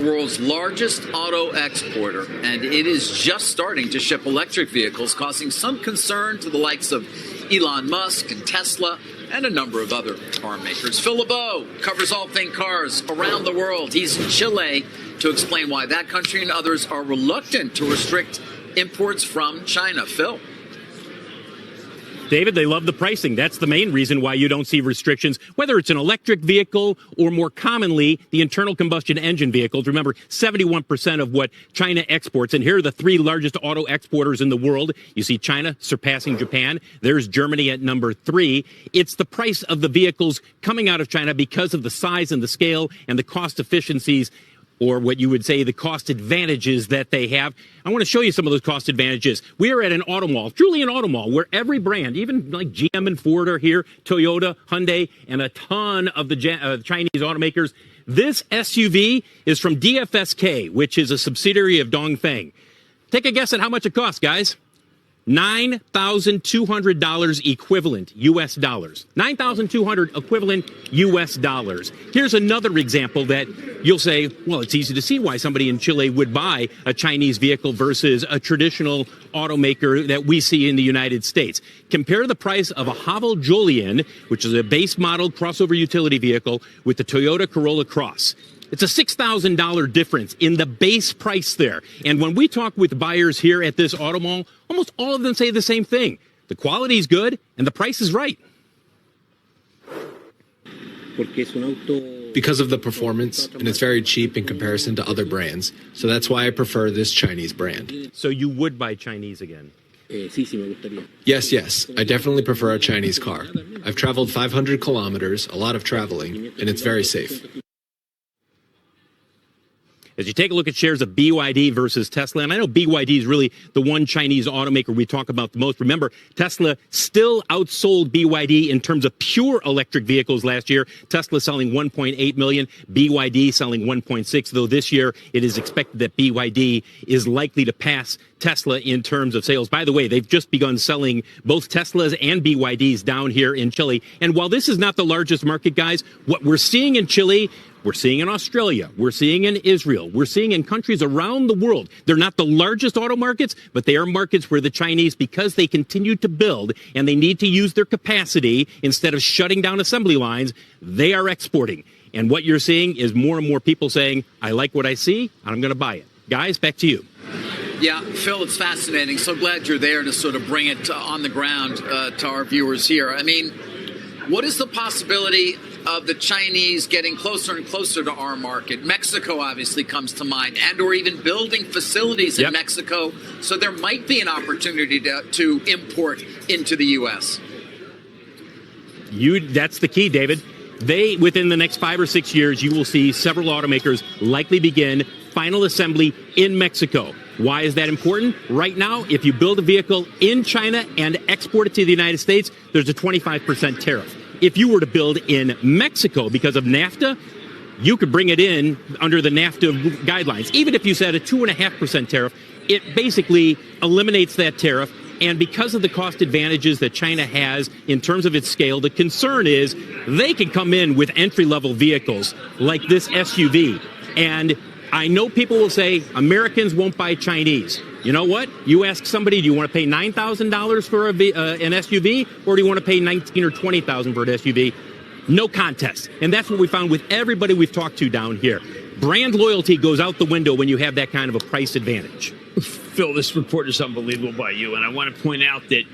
World's largest auto exporter, and it is just starting to ship electric vehicles, causing some concern to the likes of Elon Musk and Tesla and a number of other car makers. Phil LeBeau covers all things cars around the world. He's in Chile to explain why that country and others are reluctant to restrict imports from China. Phil. David, they love the pricing. That's the main reason why you don't see restrictions, whether it's an electric vehicle or more commonly the internal combustion engine vehicles. Remember, 71% of what China exports, and here are the three largest auto exporters in the world. You see China surpassing Japan. There's Germany at number 3. It's the price of the vehicles coming out of China because of the size and the scale and the cost efficiencies, or what you would say the cost advantages that they have. I want to show you some of those cost advantages. We are at an auto mall, truly an auto mall, where every brand, even like GM and Ford are here, Toyota, Hyundai, and a ton of the Chinese automakers. This SUV is from DFSK, which is a subsidiary of Dongfeng. Take a guess at how much it costs, guys. $9,200 equivalent U.S. dollars. $9,200 equivalent U.S. dollars. Here's another example that you'll say, well, it's easy to see why somebody in Chile would buy a Chinese vehicle versus a traditional automaker that we see in the United States. Compare the price of a Haval Julian, which is a base model crossover utility vehicle, with the Toyota Corolla Cross. It's a $6,000 difference in the base price there. And when we talk with buyers here at this auto mall, almost all of them say the same thing. The quality is good and the price is right. Because of the performance, and it's very cheap in comparison to other brands. So that's why I prefer this Chinese brand. So you would buy Chinese again? Yes. I definitely prefer a Chinese car. I've traveled 500 kilometers, a lot of traveling, and it's very safe. As you take a look at shares of BYD versus Tesla, and I know BYD is really the one Chinese automaker we talk about the most. Remember, Tesla still outsold BYD in terms of pure electric vehicles last year. Tesla selling 1.8 million, BYD selling 1.6, though this year it is expected that BYD is likely to pass Tesla in terms of sales. By the way, they've just begun selling both Teslas and BYDs down here in Chile. And while this is not the largest market, guys, what we're seeing in Chile, we're seeing in Australia, we're seeing in Israel, we're seeing in countries around the world. They're not the largest auto markets, but they are markets where the Chinese, because they continue to build and they need to use their capacity instead of shutting down assembly lines, they are exporting. And what you're seeing is more and more people saying, I like what I see, I'm going to buy it. Guys, back to you. Yeah, Phil, it's fascinating. So glad you're there to sort of bring it on the ground to our viewers here. I mean, what is the possibility of the Chinese getting closer and closer to our market? Mexico obviously comes to mind, and or even building facilities in Mexico. So there might be an opportunity to import into the U.S. That's the key, David. Within the next 5 or 6 years, you will see several automakers likely begin final assembly in Mexico. Why is that important? Right now, if you build a vehicle in China and export it to the United States, there's a 25% tariff. If you were to build in Mexico because of NAFTA, you could bring it in under the NAFTA guidelines. Even if you said a 2.5% tariff, it basically eliminates that tariff. And because of the cost advantages that China has in terms of its scale, the concern is they can come in with entry-level vehicles like this SUV. And I know people will say Americans won't buy Chinese. You know what? You ask somebody, do you want to pay $9,000 for an SUV, or do you want to pay $19,000 or $20,000 for an SUV? No contest. And that's what we found with everybody we've talked to down here. Brand loyalty goes out the window when you have that kind of a price advantage. Phil, this report is unbelievable by you, and I want to point out that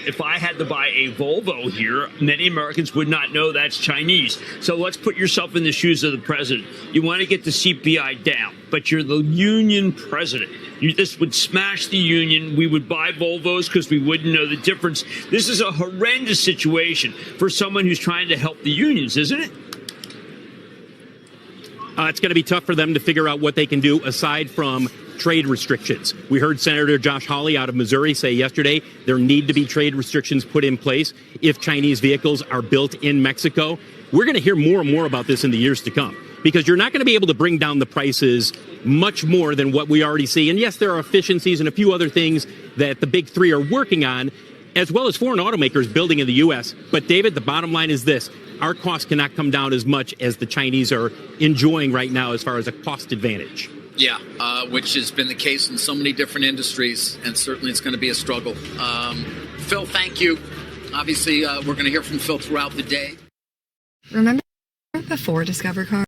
if I had to buy a Volvo here, many Americans would not know that's Chinese. So let's put yourself in the shoes of the president. You want to get the CPI down, but you're the union president. This would smash the union. We would buy Volvos because we wouldn't know the difference. This is a horrendous situation for someone who's trying to help the unions, isn't it? It's going to be tough for them to figure out what they can do aside from trade restrictions. We heard Senator Josh Hawley out of Missouri say yesterday there need to be trade restrictions put in place if Chinese vehicles are built in Mexico. We're going to hear more and more about this in the years to come, because you're not going to be able to bring down the prices much more than what we already see. And yes, there are efficiencies and a few other things that the big three are working on, as well as foreign automakers building in the U.S. But, David, the bottom line is this. Our costs cannot come down as much as the Chinese are enjoying right now as far as a cost advantage. Yeah, which has been the case in so many different industries, and certainly it's going to be a struggle. Phil, thank you. Obviously, we're going to hear from Phil throughout the day. Remember before Discover Car?